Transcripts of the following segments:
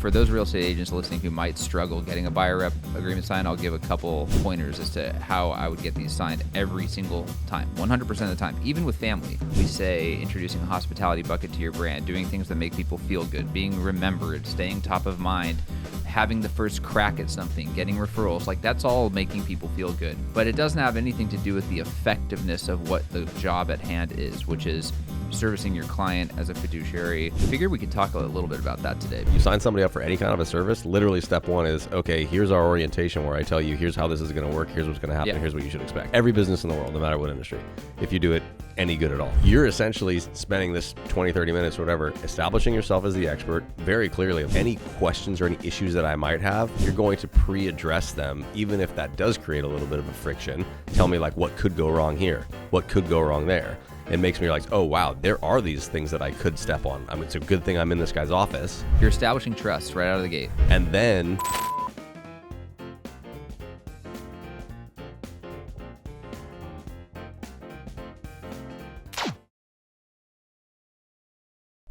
For those real estate agents listening who might struggle getting a buyer rep agreement signed, I'll give a couple pointers as to how I would get these signed every single time, 100% of the time, even with family. We say introducing a hospitality bucket to your brand, doing things that make people feel good, being remembered, staying top of mind, having the first crack at something, getting referrals. Like, that's all making people feel good. But it doesn't have anything to do with the effectiveness of what the job at hand is, which is servicing your client as a fiduciary. Figured we could talk a little bit about that today. You sign somebody up for any kind of a service, literally step one is, okay, here's our orientation where I tell you, here's how this is going to work, here's what's going to happen, here's what you should expect. Every business in the world, no matter what industry, if you do it any good at all. You're essentially spending this 20, 30 minutes, whatever, establishing yourself as the expert very clearly. Any questions or any issues that I might have, you're going to pre-address them, even if that does create a little bit of a friction. Tell me, like, what could go wrong here? What could go wrong there? It makes me realize, oh, wow, there are these things that I could step on. I mean, it's a good thing I'm in this guy's office. You're establishing trust right out of the gate. And then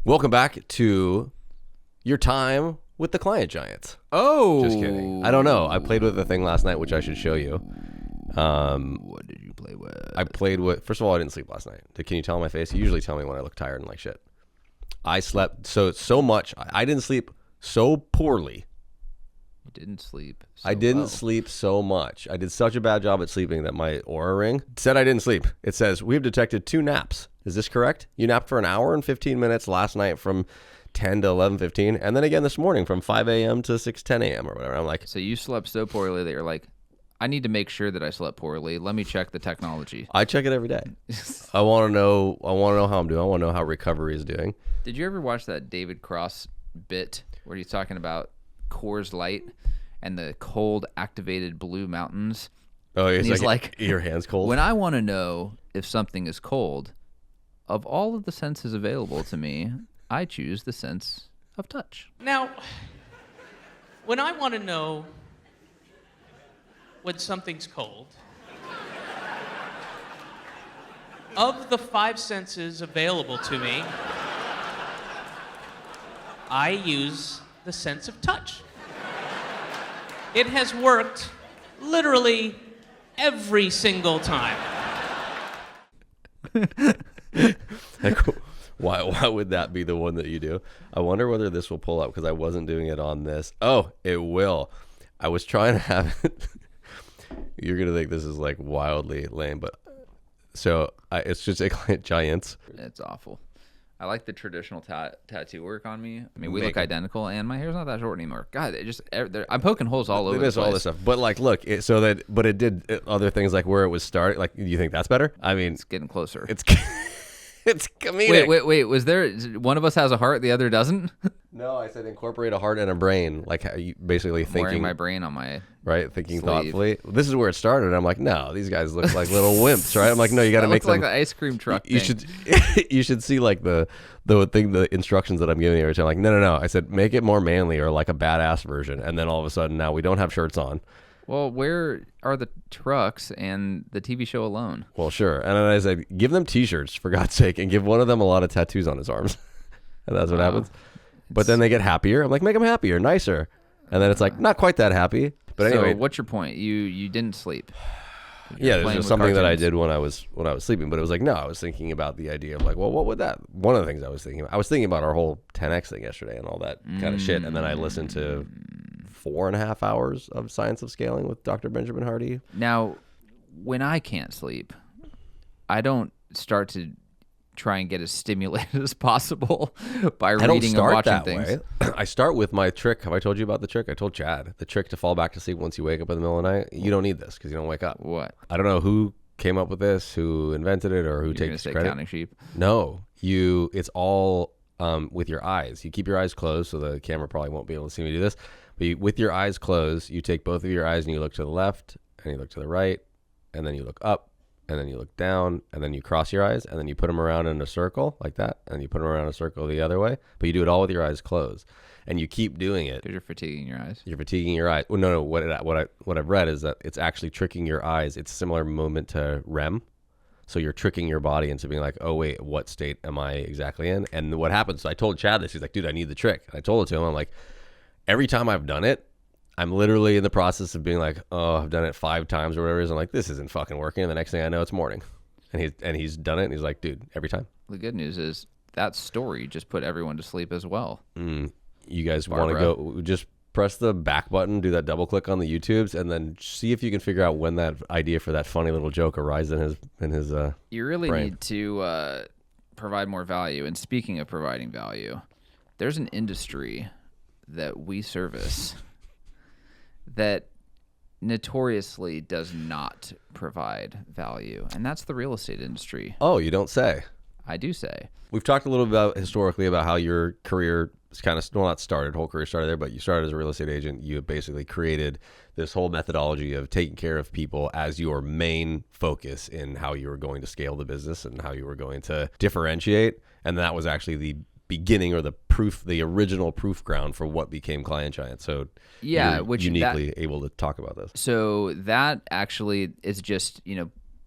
welcome back to your time with the client giants. Oh, just kidding. I don't know. I played with the thing last night, which I should show you. What did you play with? I played with, first of all, I didn't sleep last night. Can you tell on my face? You usually tell me when I look tired and like shit. I slept so much. I didn't sleep so poorly. You didn't sleep I didn't sleep so much. I did such a bad job at sleeping that my Aura ring said I didn't sleep. It says, we've detected 2 naps. Is this correct? You napped for an hour and 15 minutes last night from 10 to 11:15, and then again this morning from 5 a.m. to 6:10 a.m. or whatever. I'm like, so you slept so poorly that you're like, I need to make sure that I slept poorly. Let me check the technology. I check it every day. I want to know how I'm doing. I want to know how recovery is doing. Did you ever watch that David Cross bit where he's talking about Coors Light and the cold activated blue mountains? Oh, he's like, your hand's cold. When I want to know if something is cold, of all of the senses available to me, I choose the sense of touch. Now, when I want to know when something's cold, of the 5 senses available to me, I use the sense of touch. It has worked literally every single time. Why would that be the one that you do? I wonder whether this will pull up because I wasn't doing it on this. Oh, it will. I was trying to have it. You're going to think this is like wildly lame, but so it's just a client giants. It's awful. I like the traditional tattoo work on me. I mean, we look identical, and my hair's not that short anymore. God, I'm poking holes all over the place. All this stuff. But like, look, it did other things like where it was started. Like, you think that's better? I mean, it's getting closer. It's comedic. Wait. Was there one of us has a heart, the other doesn't? No, I said incorporate a heart and a brain. Like, how you basically thinking. Wearing my brain on my thinking sleeve. Thoughtfully. This is where it started. I'm like, no, these guys look like little wimps, right? I'm like, no, you got to make them like the ice cream truck. You should see like the instructions that I'm giving you. I'm like, no. I said, make it more manly or like a badass version. And then all of a sudden, now we don't have shirts on. Well, where are the trucks and the TV show alone? Well, sure. And then I said, give them T-shirts, for God's sake, and give one of them a lot of tattoos on his arms. And that's what happens. But then they get happier. I'm like, make them happier, nicer. And then it's like, not quite that happy. But anyway. So what's your point? You didn't sleep. Yeah, there's just something that I did when I was sleeping. But it was like, no, I was thinking about the idea of like, well, what would that? One of the things I was thinking about our whole 10X thing yesterday and all that kind of shit. And then I listened to 4.5 hours of Science of Scaling with Dr. Benjamin Hardy. Now, when I can't sleep, I don't start to try and get as stimulated as possible by reading and watching things. I start with my trick. Have I told you about the trick? I told Chad. The trick to fall back to sleep once you wake up in the middle of the night. You don't need this because you don't wake up. What? I don't know who came up with this, who invented it, or who takes credit. Counting sheep? No. It's all with your eyes. You keep your eyes closed, so the camera probably won't be able to see me do this. But with your eyes closed, you take both of your eyes and you look to the left, and you look to the right, and then you look up, and then you look down, and then you cross your eyes, and then you put them around in a circle like that, and you put them around in a circle the other way. But you do it all with your eyes closed, and you keep doing it. Because you're fatiguing your eyes. You're fatiguing your eyes. Well, no. What I've read is that it's actually tricking your eyes. It's a similar movement to REM. So you're tricking your body into being like, oh, wait, what state am I exactly in? And what happens, so I told Chad this. He's like, dude, I need the trick. And I told it to him. I'm like, every time I've done it, I'm literally in the process of being like, oh, I've done it 5 times or whatever it is. I'm like, this isn't fucking working. And the next thing I know, it's morning. And he's done it. And he's like, dude, every time. The good news is that story just put everyone to sleep as well. You guys want to go, just press the back button, do that double click on the YouTubes, and then see if you can figure out when that idea for that funny little joke arises in his You really brain. need to provide more value. And speaking of providing value, there's an industry that we service that notoriously does not provide value, and that's the real estate industry. Oh, you don't say. I do say. We've talked a little bit historically about how your career is kind of, well, not started, whole career started there, but you started as a real estate agent. You basically created this whole methodology of taking care of people as your main focus in how you were going to scale the business and how you were going to differentiate. And that was actually the beginning or the original proof ground for what became Client Giant. So yeah, you're which uniquely able to talk about this. So that actually is just,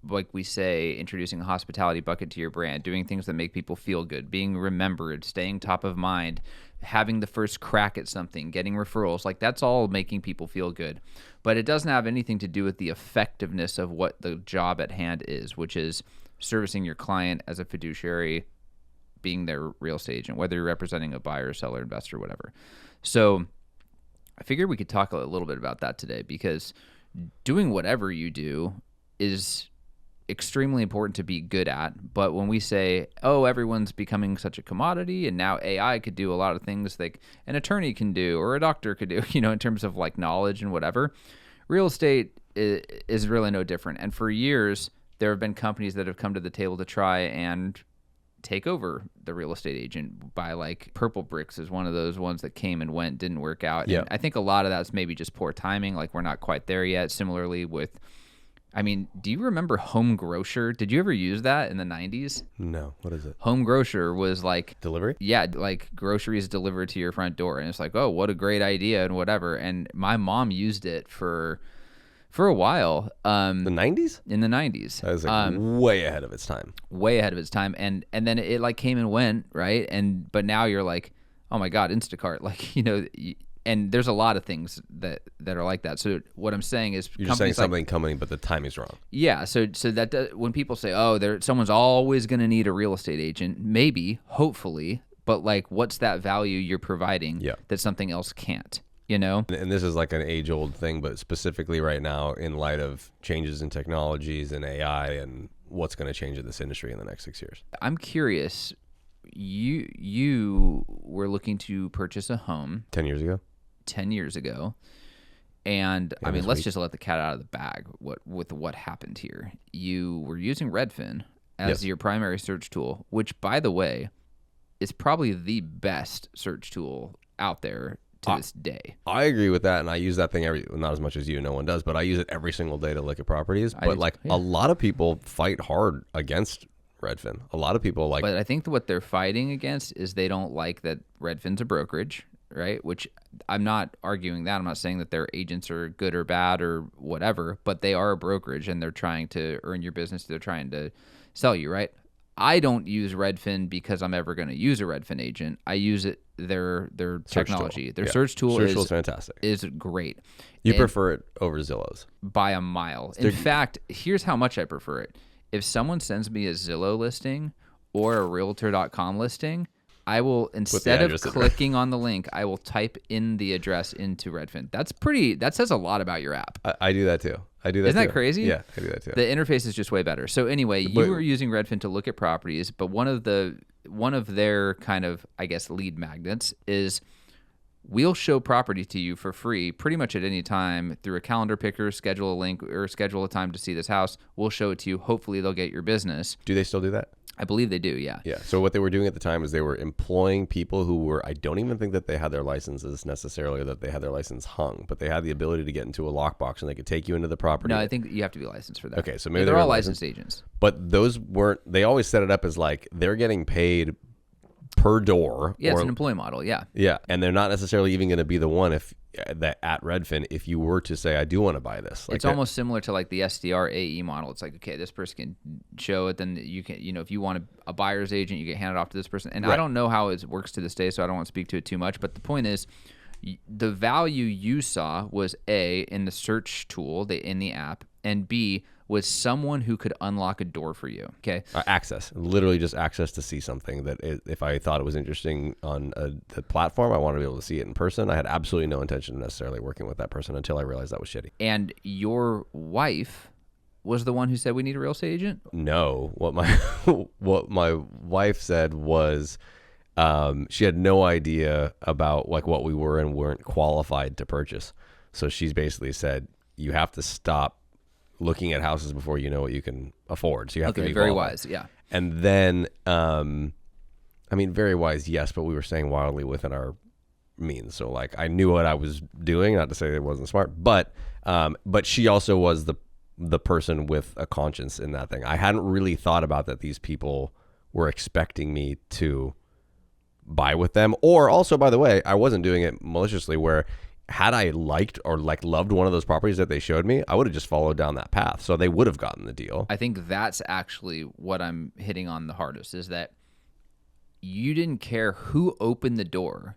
like we say, introducing a hospitality bucket to your brand, doing things that make people feel good, being remembered, staying top of mind, having the first crack at something, getting referrals. Like, that's all making people feel good. But it doesn't have anything to do with the effectiveness of what the job at hand is, which is servicing your client as a fiduciary, being their real estate agent, whether you're representing a buyer, seller, investor, whatever. So I figured we could talk a little bit about that today, because doing whatever you do is extremely important to be good at. But when we say, oh, everyone's becoming such a commodity and now AI could do a lot of things like an attorney can do or a doctor could do, in terms of like knowledge and whatever, real estate is really no different. And for years, there have been companies that have come to the table to try and take over the real estate agent. By like Purple Bricks is one of those ones that came and went, didn't work out. Yeah. And I think a lot of that's maybe just poor timing. Like, we're not quite there yet. Similarly with, do you remember Home Grocer? Did you ever use that in the 90s? No. What is it? Home Grocer was like Delivery? Yeah, like groceries delivered to your front door. And it's like, oh, what a great idea and whatever. And my mom used it for a while. The 90s? In the 90s. That was like way ahead of its time. Way ahead of its time. And then it like came and went, right? But now you're like, oh my God, Instacart. Like, and there's a lot of things that are like that. So what I'm saying is, you're just saying something coming, but the timing's wrong. Yeah. So that does, when people say, oh, someone's always going to need a real estate agent, maybe, hopefully, but like, what's that value you're providing that something else can't? And this is like an age-old thing, but specifically right now, in light of changes in technologies and AI and what's going to change in this industry in the next 6 years. I'm curious. You were looking to purchase a home 10 years ago. 10 years ago, and let's just let the cat out of the bag. What happened here? You were using Redfin as your primary search tool, which, by the way, is probably the best search tool out there to this day. I agree with that, and I use that thing not as much as you, no one does, but I use it every single day to look at properties. But a lot of people fight hard against Redfin. A lot of people But I think what they're fighting against is they don't like that Redfin's a brokerage, right? Which I'm not arguing that. I'm not saying that their agents are good or bad or whatever, but they are a brokerage and they're trying to earn your business. They're trying to sell you, right? I don't use Redfin because I'm ever going to use a Redfin agent. I use it their technology. Their search tool is fantastic. Is great. You prefer it over Zillow's by a mile. In fact, here's how much I prefer it. If someone sends me a Zillow listing or a Realtor.com listing, I will, instead of clicking on the link, I will type in the address into Redfin. That says a lot about your app. I do that too. Isn't that crazy? Yeah, I do that too. The interface is just way better. So anyway, you were using Redfin to look at properties, but one of their kind of, I guess, lead magnets is we'll show property to you for free pretty much at any time through a calendar picker, schedule a link or schedule a time to see this house. We'll show it to you. Hopefully they'll get your business. Do they still do that? I believe they do, yeah. Yeah. So what they were doing at the time is they were employing people who were, I don't even think that they had their licenses necessarily, or that they had their license hung, but they had the ability to get into a lockbox and they could take you into the property. No, I think you have to be licensed for that. Okay, so maybe they're all licensed agents. But those weren't, they always set it up as like they're getting paid per door. Yeah, it's an employee model, yeah. Yeah, and they're not necessarily even going to be the one that at Redfin if you were to say, I do want to buy this. Like it's almost similar to like the SDR AE model. It's like, okay, this person can show it, then you can, if you want a buyer's agent, you get handed off to this person. And I don't know how it works to this day, so I don't want to speak to it too much. But the point is, The value you saw was A, in the search tool, in the app, and B, was someone who could unlock a door for you. Okay. Access, literally just access to see something that if I thought it was interesting on the platform, I wanted to be able to see it in person. I had absolutely no intention of necessarily working with that person until I realized that was shitty. And your wife was the one who said we need a real estate agent? No, what my wife said was she had no idea about like what we were and weren't qualified to purchase. So she's basically said, you have to stop looking at houses before you know what you can afford. So you have to be very qualified. Wise, yeah. And then, I mean, very wise, yes, but we were staying wildly within our means. So like, I knew what I was doing. Not to say it wasn't smart, but she also was the person with a conscience in that thing. I hadn't really thought about that these people were expecting me to buy with them. Or also, by the way, I wasn't doing it maliciously, where had I liked or like loved one of those properties that they showed me, I would have just followed down that path. So they would have gotten the deal. I think that's actually what I'm hitting on the hardest, is that you didn't care who opened the door.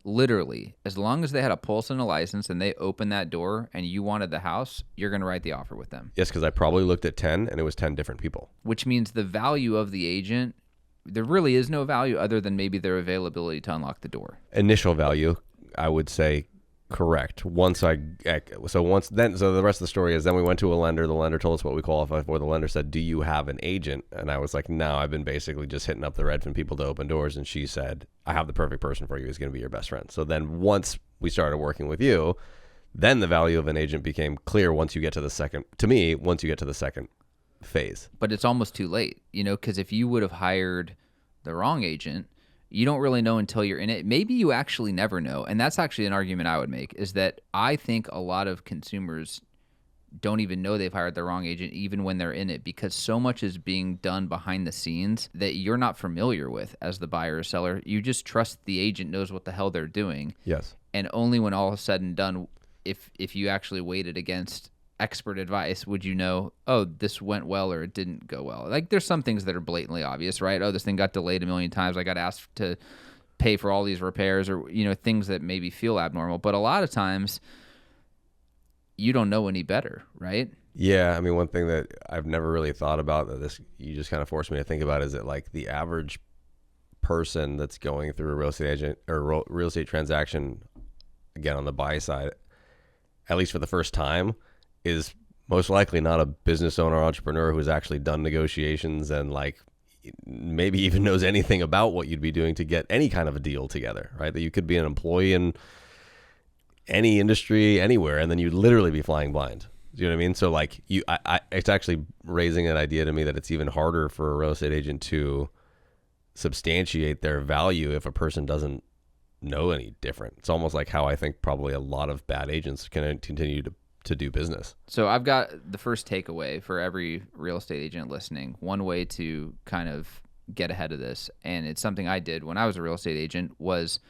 Literally, as long as they had a pulse and a license and they opened that door and you wanted the house, you're going to write the offer with them. Yes, because I probably looked at 10 and it was 10 different people. Which means the value of the agent, there really is no value other than maybe their availability to unlock the door. Initial value, I would say, correct. So the rest of the story is then we went to a lender. The lender told us what we qualify for. The lender said, do you have an agent? And I was like, no, I've been basically just hitting up the Redfin people to open doors. And she said, I have the perfect person for you. He's going to be your best friend. So then once we started working with you, then the value of an agent became clear once you get to the second phase. But it's almost too late, because if you would have hired the wrong agent, you don't really know until you're in it. Maybe you actually never know. And that's actually an argument I would make, is that I think a lot of consumers don't even know they've hired the wrong agent even when they're in it, because so much is being done behind the scenes that you're not familiar with as the buyer or seller. You just trust the agent knows what the hell they're doing. Yes. And only when all is said and done, if you actually weighted against expert advice, would you know, oh, this went well or it didn't go well. Like, there's some things that are blatantly obvious, right? Oh, this thing got delayed 1 million times. I got asked to pay for all these repairs, or, things that maybe feel abnormal. But a lot of times you don't know any better, right? Yeah. I mean, one thing that I've never really thought about that you just kind of forced me to think about is that like the average person that's going through a real estate agent or real estate transaction, again, on the buy side, at least for the first time, is most likely not a business owner or entrepreneur who's actually done negotiations and like maybe even knows anything about what you'd be doing to get any kind of a deal together, right? That you could be an employee in any industry, anywhere, and then you'd literally be flying blind. Do you know what I mean? So like it's actually raising an idea to me that it's even harder for a real estate agent to substantiate their value if a person doesn't know any different. It's almost like how I think probably a lot of bad agents can continue to do business. So I've got the first takeaway for every real estate agent listening. One way to kind of get ahead of this, and it's something I did when I was a real estate agent, was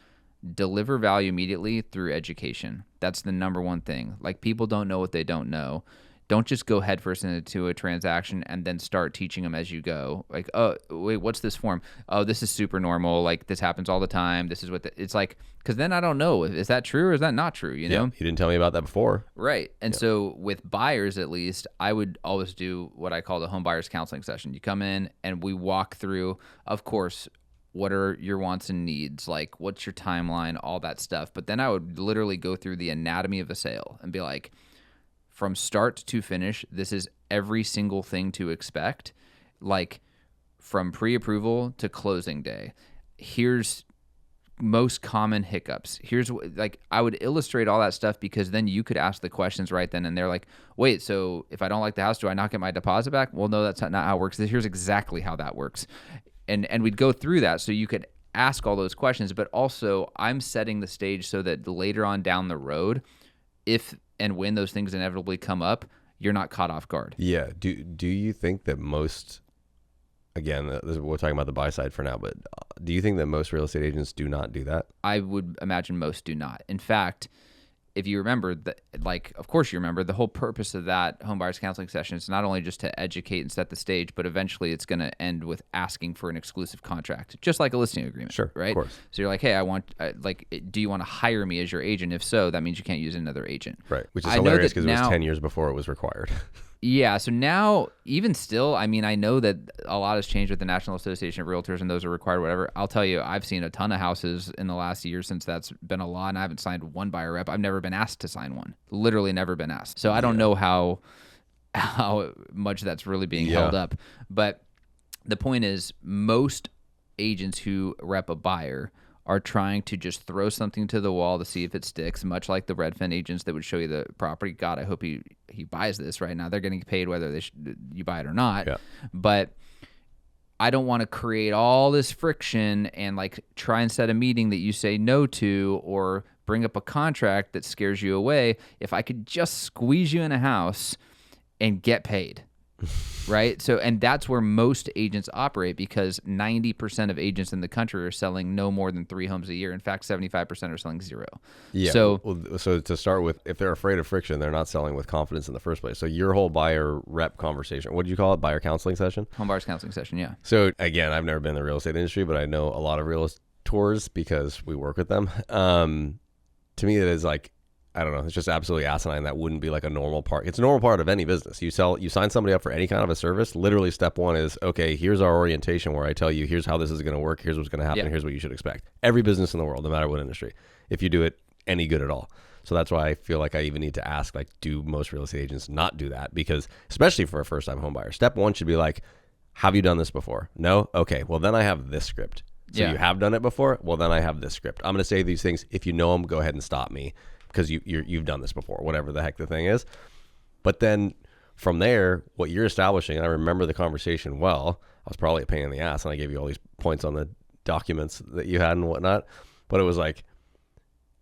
deliver value immediately through education. That's the number one thing. Like, people don't know what they don't know. Don't just go headfirst into a transaction and then start teaching them as you go. Like, oh, wait, what's this form? Oh, this is super normal. Like, this happens all the time. This is what it's like. Because then I don't know. Is that true or is that not true? You know? You didn't tell me about that before. Right. And so with buyers, at least, I would always do what I call the home buyers counseling session. You come in and we walk through, of course, what are your wants and needs? Like, what's your timeline? All that stuff. But then I would literally go through the anatomy of a sale and be like, from start to finish, this is every single thing to expect, like from pre-approval to closing day. Here's most common hiccups. Here's like, I would illustrate all that stuff, because then you could ask the questions right then and they're like, wait, so if I don't like the house, do I not get my deposit back? Well, no, that's not how it works. Here's exactly how that works. And we'd go through that so you could ask all those questions, but also I'm setting the stage so that later on down the road, if and when those things inevitably come up, you're not caught off guard. Yeah. Do you think that most, again, we're talking about the buy side for now, but do you think that most real estate agents do not do that? I would imagine most do not. In fact, if you remember, of course you remember, the whole purpose of that home buyers counseling session is not only just to educate and set the stage, but eventually it's going to end with asking for an exclusive contract, just like a listing agreement. Sure, right? Of course. So you're like, hey, do you want to hire me as your agent? If so, that means you can't use another agent. Right, which is hilarious because it was 10 years before it was required. Yeah, so now, even still, I mean, I know that a lot has changed with the National Association of Realtors and those are required, whatever. I'll tell you, I've seen a ton of houses in the last year since that's been a law, and I haven't signed one buyer rep. I've never been asked to sign one. Literally never been asked. So I don't know how much that's really being held up. But the point is, most agents who rep a buyer are trying to just throw something to the wall to see if it sticks, much like the Redfin agents that would show you the property. God, I hope he buys this right now. They're getting paid whether you buy it or not. Yeah. But I don't want to create all this friction and like try and set a meeting that you say no to or bring up a contract that scares you away. If I could just squeeze you in a house and get paid. Right? So, and that's where most agents operate because 90% of agents in the country are selling no more than 3 homes a year. In fact, 75% are selling 0. Yeah. So to start with, if they're afraid of friction, they're not selling with confidence in the first place. So your whole buyer rep conversation, what did you call it? Buyer counseling session? Home buyers counseling session, yeah. So again, I've never been in the real estate industry, but I know a lot of realtors because we work with them. To me, it is like, I don't know. It's just absolutely asinine. That wouldn't be like a normal part. It's a normal part of any business. You sign somebody up for any kind of a service. Literally step 1 is, okay, here's our orientation where I tell you, here's how this is going to work. Here's what's going to happen. Here's what you should expect. Every business in the world, no matter what industry, if you do it any good at all. So that's why I feel like I even need to ask, like, do most real estate agents not do that? Because especially for a first time home buyer, step 1 should be like, have you done this before? No? Okay. Well, then I have this script. So you have done it before? Well, then I have this script. I'm going to say these things. If you know them, go ahead and stop me. Because you've done this before, whatever the heck the thing is. But then from there, what you're establishing, and I remember the conversation well, I was probably a pain in the ass, and I gave you all these points on the documents that you had and whatnot. But it was like,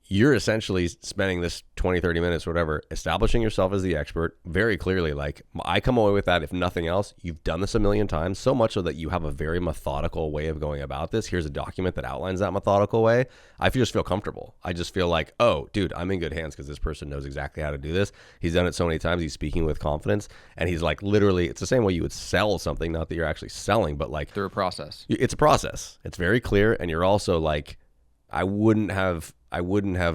you're essentially spending this 20, 30 minutes or whatever, establishing yourself as the expert very clearly. Like, I come away with that, if nothing else, you've done this a million times, so much so that you have a very methodical way of going about this. Here's a document that outlines that methodical way. I just feel comfortable. I just feel like, oh, dude, I'm in good hands because this person knows exactly how to do this. He's done it so many times. He's speaking with confidence. And he's like, literally, it's the same way you would sell something, not that you're actually selling, but like... through a process. It's a process. It's very clear. And you're also like, I wouldn't have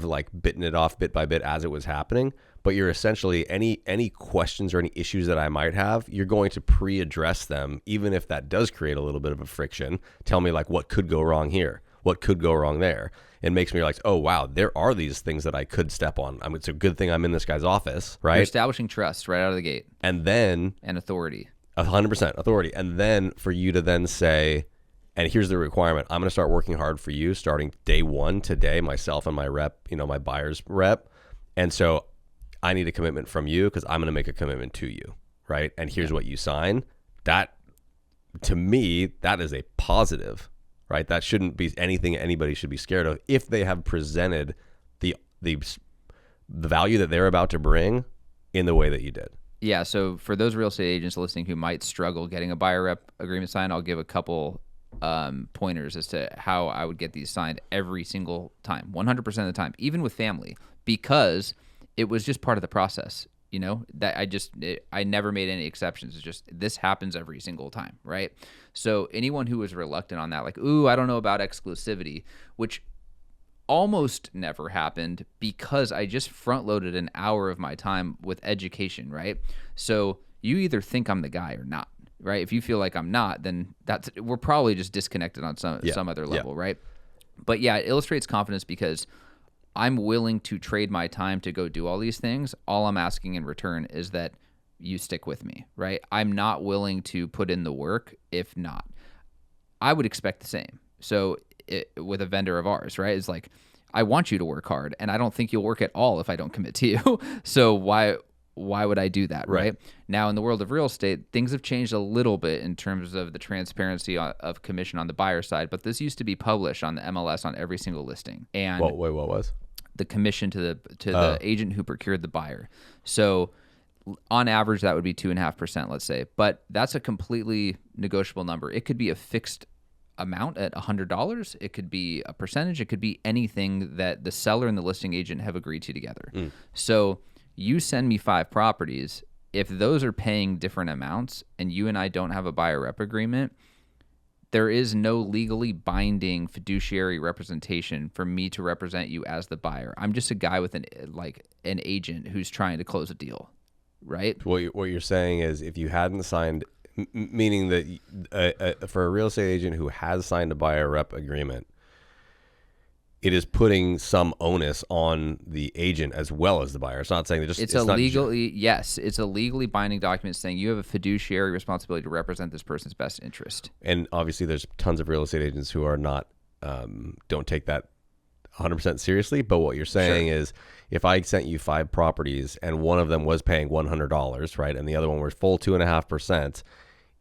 like bitten it off bit by bit as it was happening, but you're essentially any questions or any issues that I might have, you're going to pre-address them, even if that does create a little bit of a friction. Tell me like what could go wrong here, what could go wrong there. It makes me like, oh wow, there are these things that I could step on. I mean, it's a good thing I'm in this guy's office, right? You're establishing trust right out of the gate, and authority, 100% authority, and then for you to then say, and here's the requirement. I'm going to start working hard for you starting day 1 today, myself and my rep, my buyer's rep. And so I need a commitment from you because I'm going to make a commitment to you, right? And here's what you sign. That, to me, that is a positive, right? That shouldn't be anything anybody should be scared of if they have presented the value that they're about to bring in the way that you did. Yeah, so for those real estate agents listening who might struggle getting a buyer rep agreement signed, I'll give a couple pointers as to how I would get these signed every single time, 100% of the time, even with family, because it was just part of the process. That I never made any exceptions. It's just, this happens every single time, right? So anyone who was reluctant on that, like, ooh, I don't know about exclusivity, which almost never happened because I just front loaded an hour of my time with education, right? So you either think I'm the guy or not. Right? If you feel like I'm not, then we're probably just disconnected on some other level, right? But yeah, it illustrates confidence because I'm willing to trade my time to go do all these things. All I'm asking in return is that you stick with me, right? I'm not willing to put in the work if not. I would expect the same. So with a vendor of ours, right? It's like, I want you to work hard, and I don't think you'll work at all if I don't commit to you. So why would I do that, right? Now, in the world of real estate, things have changed a little bit in terms of the transparency of commission on the buyer side, but this used to be published on the MLS on every single listing. And what was? The commission to the agent who procured the buyer. So on average, that would be 2.5%, let's say. But that's a completely negotiable number. It could be a fixed amount at $100. It could be a percentage. It could be anything that the seller and the listing agent have agreed to together. So you send me 5 properties. If those are paying different amounts and you and I don't have a buyer rep agreement, there is no legally binding fiduciary representation for me to represent you as the buyer. I'm just a guy with an agent who's trying to close a deal, right? What you're saying is if you hadn't signed, meaning that for a real estate agent who has signed a buyer rep agreement, it is putting some onus on the agent as well as the buyer. It's not saying that it's a legally binding document saying you have a fiduciary responsibility to represent this person's best interest. And obviously there's tons of real estate agents who are not, don't take that 100% seriously. But what you're saying is if I sent you 5 properties and one of them was paying $100, right, and the other one was full 2.5%,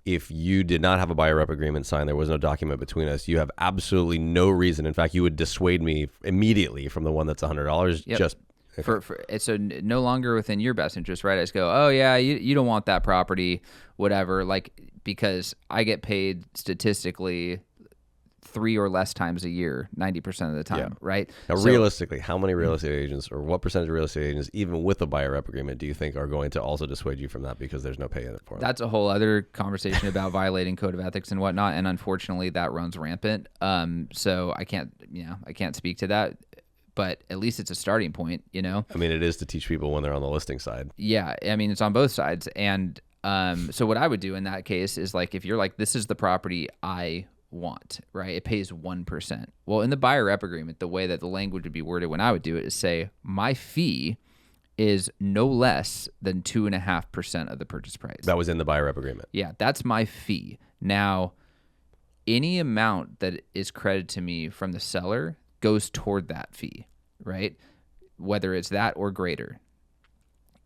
if you did not have a buyer rep agreement signed, there was no document between us, you have absolutely no reason. In fact, you would dissuade me immediately from the one that's $100. Yep. Just so no longer within your best interest, right? I just go, oh yeah, you don't want that property, whatever. Like, because I get paid statistically 3 or less times a year, 90% of the time, right? Now, realistically, how many real estate agents or what percentage of real estate agents, even with a buyer rep agreement, do you think are going to also dissuade you from that because there's no pay in it for them? That's a whole other conversation about violating code of ethics and whatnot, and unfortunately, that runs rampant. So I can't speak to that, but at least it's a starting point, you know? I mean, it is to teach people when they're on the listing side. Yeah, I mean, it's on both sides, and so what I would do in that case is like, if you're like, this is the property I want, right? It pays 1%. Well, in the buyer rep agreement, the way that the language would be worded when I would do it is say, my fee is no less than 2.5% of the purchase price. That was in the buyer rep agreement. Yeah, that's my fee. Now, any amount that is credited to me from the seller goes toward that fee, right? Whether it's that or greater.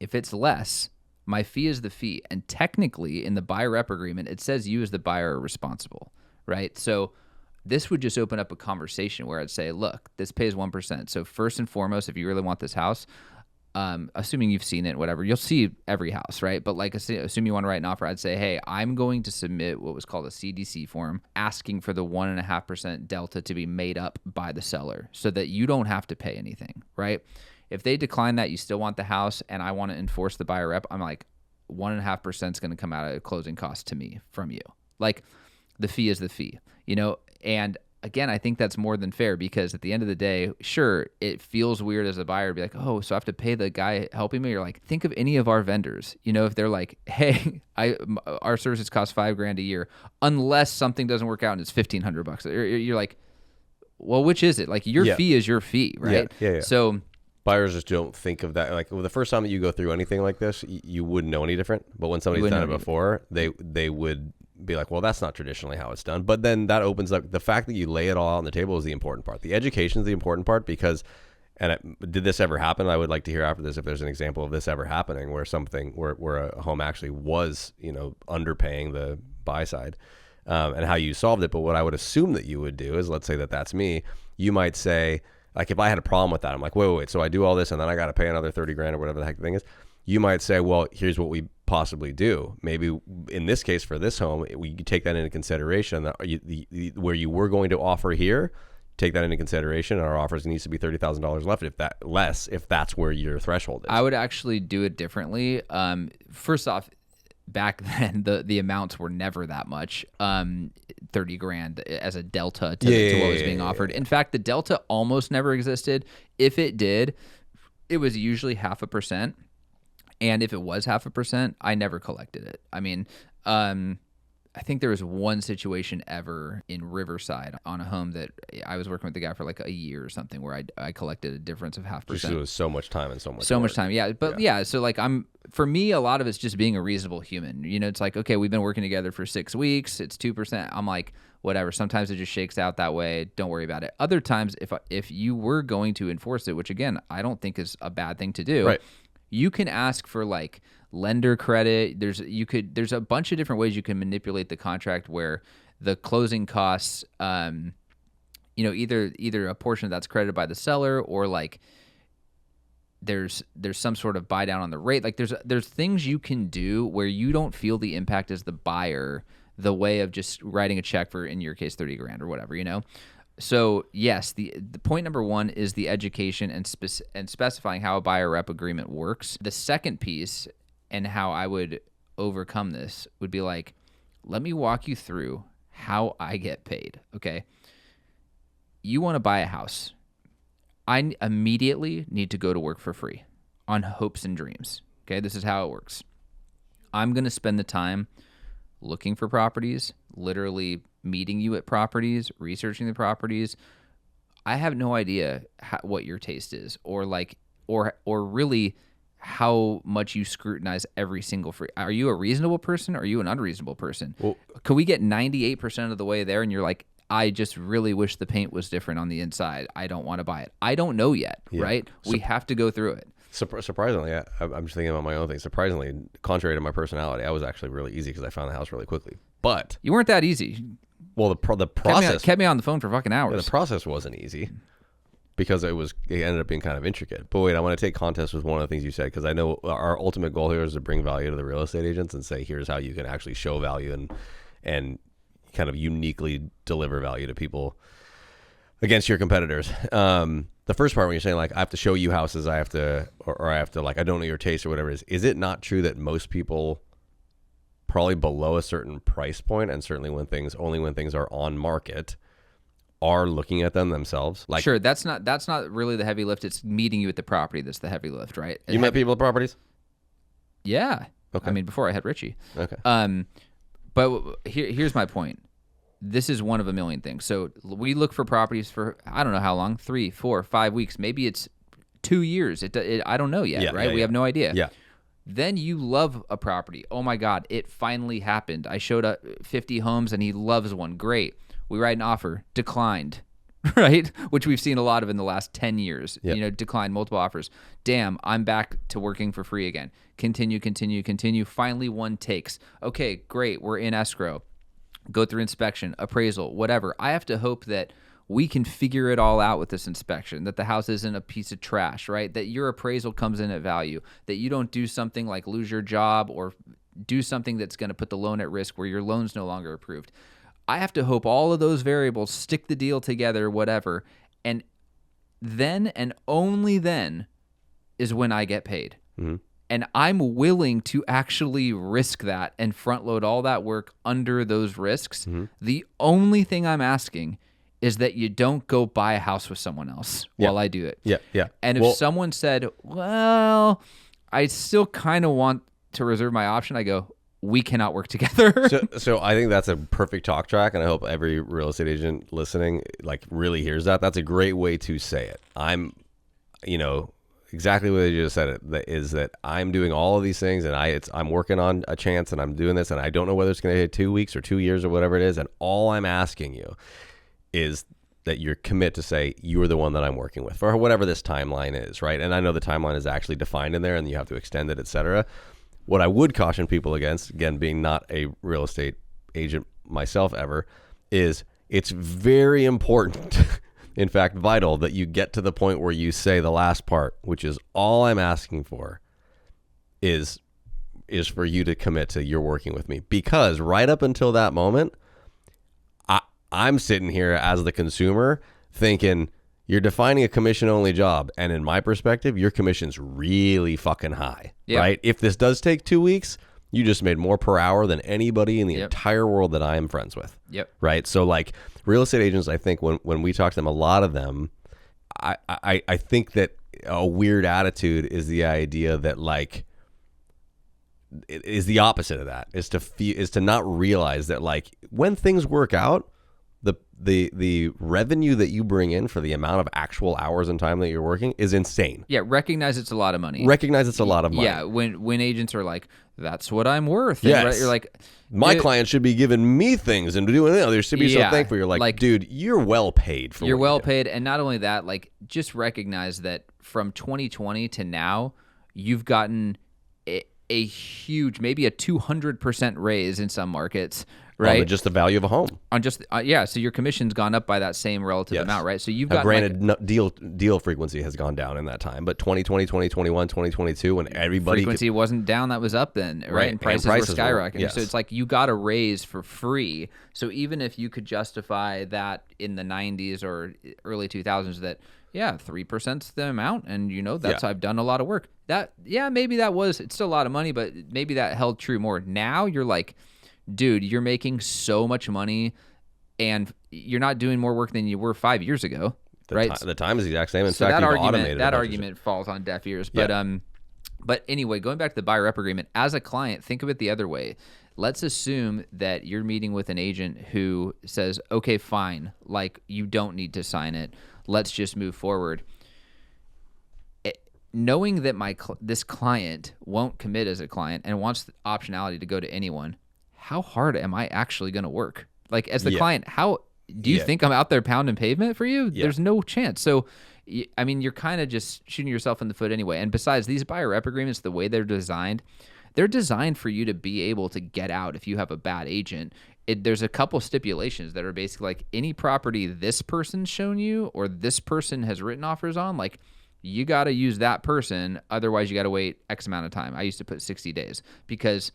If it's less, my fee is the fee. And technically, in the buyer rep agreement, it says you as the buyer are responsible. Right. So this would just open up a conversation where I'd say, look, this pays 1%. So first and foremost, if you really want this house, assuming you've seen it, whatever, you'll see every house, right? But like, assume you want to write an offer, I'd say, hey, I'm going to submit what was called a CDC form asking for the 1.5% delta to be made up by the seller so that you don't have to pay anything, right? If they decline that, you still want the house and I want to enforce the buyer rep, I'm like, 1.5% is going to come out of closing costs to me from you. Like, the fee is the fee, you know? And again, I think that's more than fair because at the end of the day, sure, it feels weird as a buyer to be like, oh, so I have to pay the guy helping me? You're like, think of any of our vendors, you know, if they're like, hey, our services cost $5,000 a year, unless something doesn't work out and it's $1,500. You're like, well, which is it? Like your fee is your fee, right? Yeah. So buyers just don't think of that. Like the first time that you go through anything like this, you wouldn't know any different. But when somebody's done it before, they would be like, well, that's not traditionally how it's done. But then that opens up the fact that you lay it all out on the table is the important part. The education is the important part because, did this ever happen? I would like to hear after this if there's an example of this ever happening where where a home actually was, you know, underpaying the buy side, and how you solved it. But what I would assume that you would do is, let's say that that's me, you might say, like, if I had a problem with that, I'm like, wait, so I do all this and then I got to pay another $30,000 or whatever the heck the thing is. You might say, well, here's what we possibly do. Maybe in this case for this home, we take that into consideration that where you were going to offer here, take that into consideration. And our offers needs to be $30,000 if that's where your threshold is. I would actually do it differently. First off, back then the amounts were never that much. $30,000 as a delta to what was being offered. In fact, the delta almost never existed. If it did, it was usually 0.5%. And if it was 0.5%, I never collected it. I mean, I think there was one situation ever in Riverside on a home that I was working with the guy for like a year or something where I collected a difference of 0.5%. Just it was so much time and so much work. Time. Yeah. But so like for me, a lot of it's just being a reasonable human. You know, it's like, okay, we've been working together for 6 weeks. It's 2%. I'm like, whatever. Sometimes it just shakes out that way. Don't worry about it. Other times, if you were going to enforce it, which again, I don't think is a bad thing to do. Right. You can ask for like lender credit. There's a bunch of different ways you can manipulate the contract where the closing costs, either a portion that's credited by the seller or like there's some sort of buy down on the rate. Like there's things you can do where you don't feel the impact as the buyer the way of just writing a check for, in your case, 30 grand or whatever, you know? So yes, the point number one is the education and specifying how a buyer rep agreement works. The second piece and how I would overcome this would be like, let me walk you through how I get paid, okay? You want to buy a house. I immediately need to go to work for free on hopes and dreams, okay? This is how it works. I'm going to spend the time looking for properties, literally meeting you at properties, researching the properties. I have no idea what your taste is, or really how much you scrutinize every single free. Are you a reasonable person? Or are you an unreasonable person? Well, could we get 98% of the way there and you're like, I just really wish the paint was different on the inside. I don't want to buy it. I don't know yet, right? We have to go through it. Surprisingly, I'm just thinking about my own thing. Surprisingly, contrary to my personality, I was actually really easy because I found the house really quickly. But you weren't that easy. Well, the process kept me on the phone for fucking hours. Yeah, the process wasn't easy because it ended up being kind of intricate. But wait, I want to take contest with one of the things you said, because I know our ultimate goal here is to bring value to the real estate agents and say, here's how you can actually show value and kind of uniquely deliver value to people against your competitors. The first part when you're saying like I have to show you houses, I have to like I don't know your taste or whatever it is it not true that most people probably below a certain price point, and certainly when things are on market, are looking at them themselves? Like, sure, that's not really the heavy lift. It's meeting you at the property that's the heavy lift, right? You met people at properties? Yeah. Okay. I mean, before I had Richie. Okay. But here's my point. This is one of a million things. So we look for properties for, I don't know how long, 3, 4, 5 weeks. Maybe it's 2 years. I don't know yet, right? We have no idea. Yeah. Then you love a property. Oh my God, it finally happened. I showed up 50 homes and he loves one. Great. We write an offer. Declined, right? Which we've seen a lot of in the last 10 years. Yep. You know, declined multiple offers. Damn, I'm back to working for free again. Continue. Finally one takes. Okay, great. We're in escrow. Go through inspection, appraisal, whatever. I have to hope that we can figure it all out with this inspection, that the house isn't a piece of trash, right? That your appraisal comes in at value, that you don't do something like lose your job or do something that's going to put the loan at risk where your loan's no longer approved. I have to hope all of those variables stick the deal together, whatever. And then and only then is when I get paid. Mm-hmm. And I'm willing to actually risk that and front load all that work under those risks. Mm-hmm. The only thing I'm asking is that you don't go buy a house with someone else while I do it. Yeah. And if someone said, well, I still kind of want to reserve my option, I go, we cannot work together. So I think that's a perfect talk track, and I hope every real estate agent listening like really hears that. That's a great way to say it. Exactly what you just said, is that I'm doing all of these things, and I'm working on a chance, and I'm doing this, and I don't know whether it's going to take 2 weeks or 2 years or whatever it is, and all I'm asking you is that you commit to say you're the one that I'm working with for whatever this timeline is, right? And I know the timeline is actually defined in there, and you have to extend it, etc. What I would caution people against, again, being not a real estate agent myself ever, is it's very important in fact, vital, that you get to the point where you say the last part, which is all I'm asking for is for you to commit to you're working with me. Because right up until that moment, I'm sitting here as the consumer thinking you're defining a commission-only job. And in my perspective, your commission's really fucking high, right? If this does take 2 weeks, you just made more per hour than anybody in the entire world that I am friends with. Right? So like real estate agents, I think when we talk to them, a lot of them, I think that a weird attitude is the idea that like, it is the opposite of that, is to not realize that like when things work out, the revenue that you bring in for the amount of actual hours and time that you're working is insane. Yeah, recognize it's a lot of money. Recognize it's a lot of money. Yeah, when agents are like, that's what I'm worth. Yes. Right, you're like, my client should be giving me things and doing there should be so thankful. You're like, dude, you're well paid for. You're well paid, and not only that, like just recognize that from 2020 to now, you've gotten a huge, maybe a 200% raise in some markets, right? On just the value of a home. On just so your commission's gone up by that same relative amount, right? So you've got granted, deal frequency has gone down in that time, but 2020, 2021, 2022, when everybody frequency wasn't down, that was up then, right? And prices were skyrocketing. Yes. So it's like you got a raise for free. So even if you could justify that in the 90s or early 2000s, that 3%'s the amount, and I've done a lot of work. Maybe it's still a lot of money, but maybe that held true more. Now you're like, dude, you're making so much money, and you're not doing more work than you were 5 years ago, right? The time is the exact same. In so fact, that argument falls on deaf ears. But anyway, going back to the buyer rep agreement, as a client, think of it the other way. Let's assume that you're meeting with an agent who says, okay, fine, like you don't need to sign it. Let's just move forward. Knowing that this client won't commit as a client and wants the optionality to go to anyone, how hard am I actually going to work? Like as the client, how do you think I'm out there pounding pavement for you? There's no chance. So, I mean, you're kind of just shooting yourself in the foot anyway. And besides, these buyer rep agreements, the way they're designed for you to be able to get out if you have a bad agent. There's a couple stipulations that are basically like any property this person's shown you or this person has written offers on, like you got to use that person. Otherwise, you got to wait X amount of time. I used to put 60 days because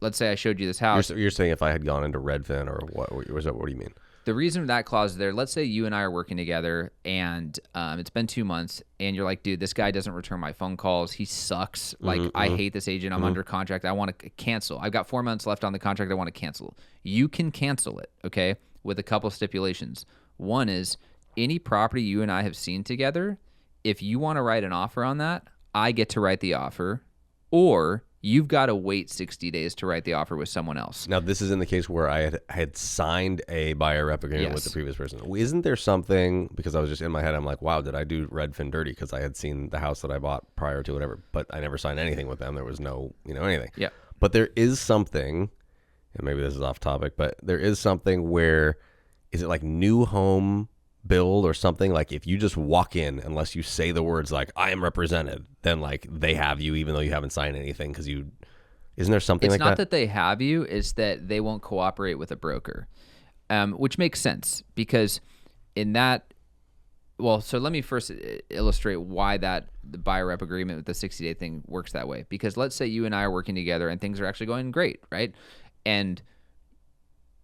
let's say I showed you this house. You're saying if I had gone into Redfin or what do you mean? The reason that clause is there, let's say you and I are working together and it's been 2 months and you're like, dude, this guy doesn't return my phone calls. He sucks. Like, I hate this agent. I'm under contract. I want to cancel. I've got 4 months left on the contract. I want to cancel. You can cancel it, okay, with a couple stipulations. One is any property you and I have seen together, if you want to write an offer on that, I get to write the offer, or you've got to wait 60 days to write the offer with someone else. Now, this is in the case where I had signed a buyer rep agreement with the previous person. Isn't there something, because I was just in my head, I'm like, wow, did I do Redfin dirty? Because I had seen the house that I bought prior to whatever, but I never signed anything with them. There was no, anything. Yeah. But there is something, and maybe this is off topic, but there is something where, is it like new home build or something? Like if you just walk in, unless you say the words like I am represented, then like they have you even though you haven't signed anything, because isn't there something like that? It's not that they have you, it's that they won't cooperate with a broker, which makes sense because in that, so let me first illustrate why the buyer rep agreement with the 60-day thing works that way. Because let's say you and I are working together and things are actually going great, right? And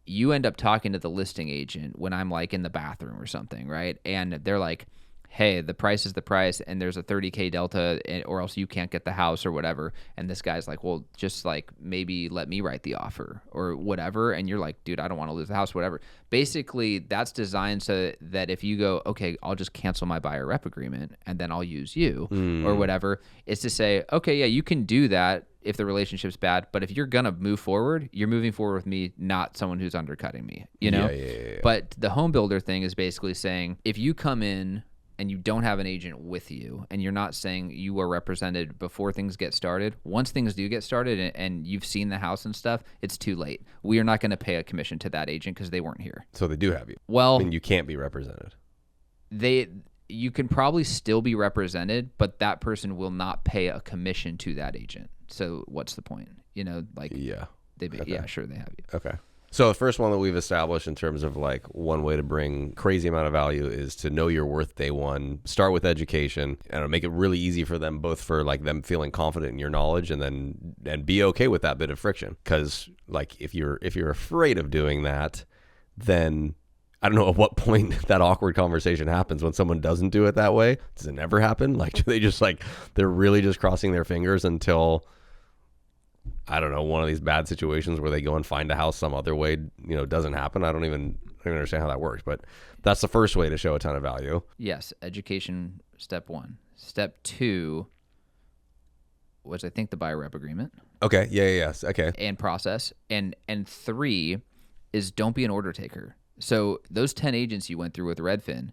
you end up talking to the listing agent when I'm like in the bathroom or something, right? And they're like, hey, the price is the price and there's a $30K delta or else you can't get the house or whatever. And this guy's like, well, just like maybe let me write the offer or whatever. And you're like, dude, I don't want to lose the house, whatever. Basically, that's designed so that if you go, okay, I'll just cancel my buyer rep agreement and then I'll use you or whatever, it's to say, okay, yeah, you can do that if the relationship's bad, but if you're going to move forward, you're moving forward with me, not someone who's undercutting me, Yeah. But the home builder thing is basically saying, if you come in and you don't have an agent with you and you're not saying you are represented before things get started, once things do get started and you've seen the house and stuff, it's too late. We are not going to pay a commission to that agent because they weren't here. So they do have you. Well, I mean, you can't be represented. You can probably still be represented, but that person will not pay a commission to that agent. So what's the point? Yeah. Yeah, sure, they have you. Okay. So the first one that we've established in terms of like one way to bring crazy amount of value is to know your worth day one. Start with education and make it really easy for them, both for like them feeling confident in your knowledge and be okay with that bit of friction. Because like if you're afraid of doing that, then I don't know at what point that awkward conversation happens when someone doesn't do it that way. Does it never happen? Like do they just like they're really just crossing their fingers until, I don't know, one of these bad situations where they go and find a house some other way, doesn't happen. I don't even understand how that works, but that's the first way to show a ton of value. Yes. Education, step one. Step two was, I think, the buyer rep agreement. Okay. Yes. Okay. And process. And three is don't be an order taker. So those 10 agents you went through with Redfin,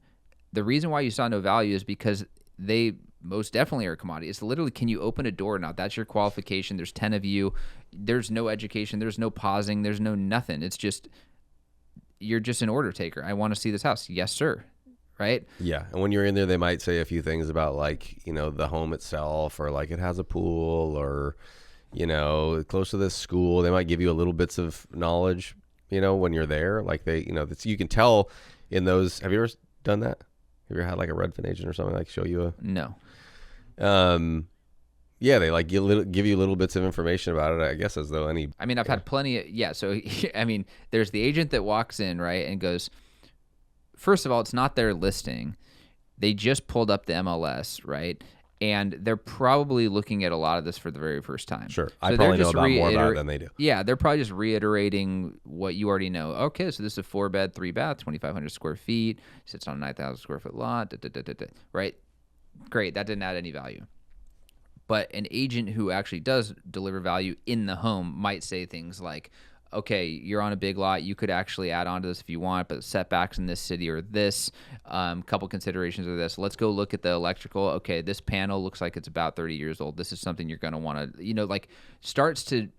the reason why you saw no value is because they most definitely are a commodity. It's literally, can you open a door now? That's your qualification. There's 10 of you. There's no education. There's no pausing. There's no nothing. It's just, you're just an order taker. I want to see this house. Yes, sir. Right? Yeah. And when you're in there, they might say a few things about like, the home itself or like it has a pool or, close to this school. They might give you a little bits of knowledge, when you're there. Like you can tell in those. Have you ever done that? Have you ever had like a Redfin agent or something like show you a? No. Yeah, they like give you little bits of information about it, I guess, as though any. I mean, I've had plenty of, so, I mean, there's the agent that walks in, right, and goes, first of all, it's not their listing. They just pulled up the MLS, right? And they're probably looking at a lot of this for the very first time. Sure. I probably know about more about it than they do. Yeah, they're probably just reiterating what you already know. Okay, so this is a 4-bed, 3-bath, 2,500 square feet, sits on a 9,000 square foot lot, right? Great, that didn't add any value. But an agent who actually does deliver value in the home might say things like, okay, you're on a big lot. You could actually add on to this if you want, but setbacks in this city are this. Couple considerations are this. Let's go look at the electrical. Okay, this panel looks like it's about 30 years old. This is something you're going to want to, starts to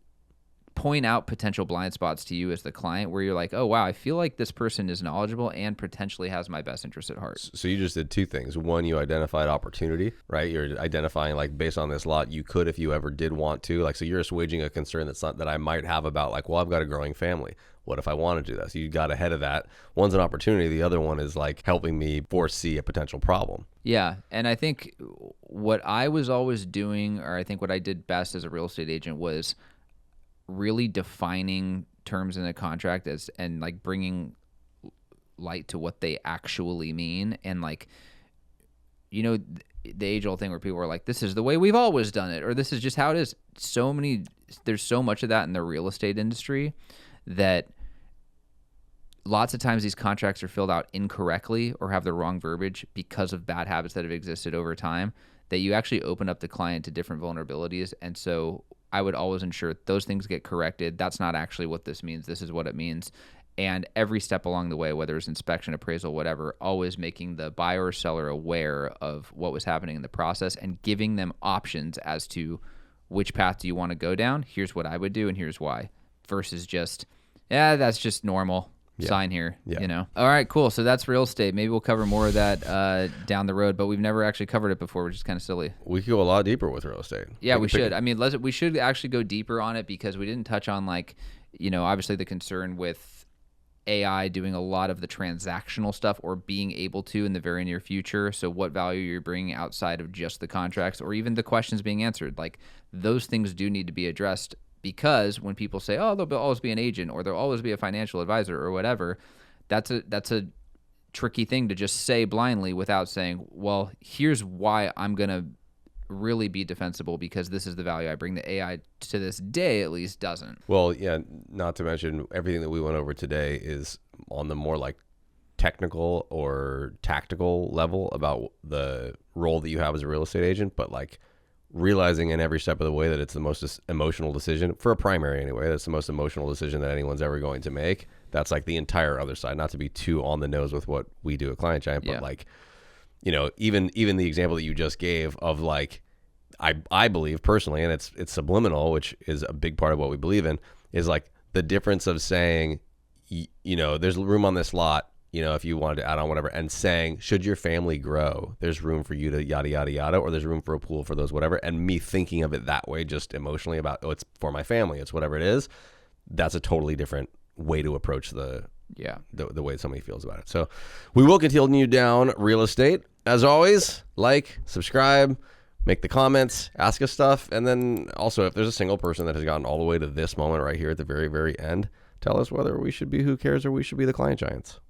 point out potential blind spots to you as the client where you're like, oh, wow, I feel like this person is knowledgeable and potentially has my best interest at heart. So you just did two things. One, you identified opportunity, right? You're identifying like based on this lot, you could, if you ever did want to, like, so you're assuaging a concern that's not that I might have about like, well, I've got a growing family. What if I want to do that? So you got ahead of that. One's an opportunity. The other one is like helping me foresee a potential problem. Yeah. And I think what I was always doing, or I think what I did best as a real estate agent was really defining terms in a contract and like bringing light to what they actually mean. And like, the age-old thing where people are like, this is the way we've always done it, or this is just how it is. There's so much of that in the real estate industry that lots of times these contracts are filled out incorrectly or have the wrong verbiage because of bad habits that have existed over time, that you actually open up the client to different vulnerabilities. And so I would always ensure those things get corrected. That's not actually what this means. This is what it means. And every step along the way, whether it's inspection, appraisal, whatever, always making the buyer or seller aware of what was happening in the process and giving them options as to which path do you want to go down. Here's what I would do and here's why. Versus just, that's just normal. Sign here, All right, cool. So that's real estate. Maybe we'll cover more of that down the road, but we've never actually covered it before, which is kind of silly. We could go a lot deeper with real estate. Yeah, we should. I mean, we should actually go deeper on it because we didn't touch on obviously the concern with AI doing a lot of the transactional stuff or being able to in the very near future. So what value you're bringing outside of just the contracts or even the questions being answered. Like those things do need to be addressed. Because when people say, oh, there'll always be an agent or there'll always be a financial advisor or whatever, that's a tricky thing to just say blindly without saying, well, here's why I'm going to really be defensible because this is the value I bring. The AI to this day at least doesn't. Well, yeah, not to mention everything that we went over today is on the more like technical or tactical level about the role that you have as a real estate agent, but like realizing in every step of the way that it's the most emotional decision for a primary anyway. That's the most emotional decision that anyone's ever going to make. That's like the entire other side, not to be too on the nose with what we do at Client Giant, but like, even the example that you just gave of like, I believe personally, and it's subliminal, which is a big part of what we believe in, is like the difference of saying, there's room on this lot, if you wanted to add on whatever, and saying, should your family grow, there's room for you to yada, yada, yada, or there's room for a pool for those, whatever. And me thinking of it that way, just emotionally about, it's for my family, it's whatever it is. That's a totally different way to approach the way somebody feels about it. So we will continue down real estate. As always, like, subscribe, make the comments, ask us stuff. And then also, if there's a single person that has gotten all the way to this moment right here at the very, very end, tell us whether we should be Who Cares or we should be the Client Giants.